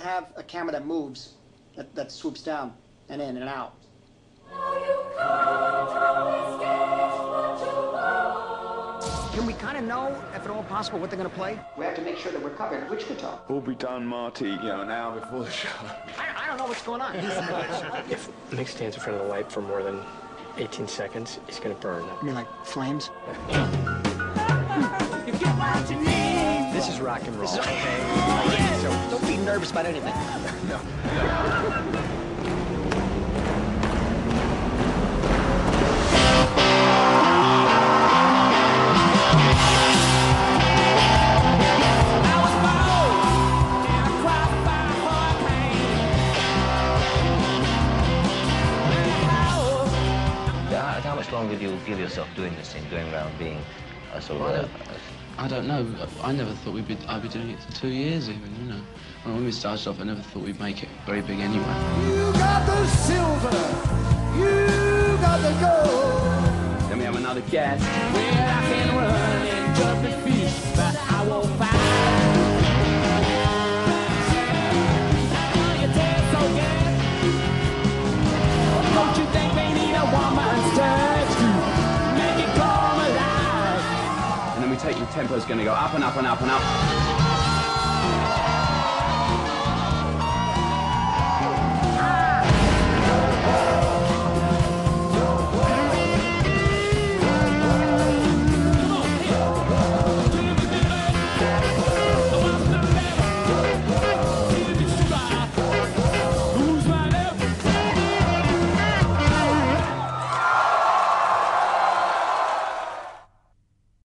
have a camera that moves, that swoops down and in and out. Can we kind of know, if at all possible, what they're going to play? We have to make sure that we're covered. Which guitar? All be done, Marty, you know, an hour before the show. I don't know what's going on. If Mick stands in front of the light for more than 18 seconds, he's going to burn. I mean, like flames? This is rock and roll. Okay? So don't be nervous about anything. No. How much longer do you feel yourself doing this thing, going around being a sort of I don't know. I never thought I'd be doing it for 2 years even, you know. When we started off, I never thought we'd make it very big anyway. You got the silver, you got the gold. Then we have another guest. Well, I can run and jump and fish, but I won't fight. Don't you think they need a woman's touch to make it come alive? And then we take the tempo is going to go up and up and up and up.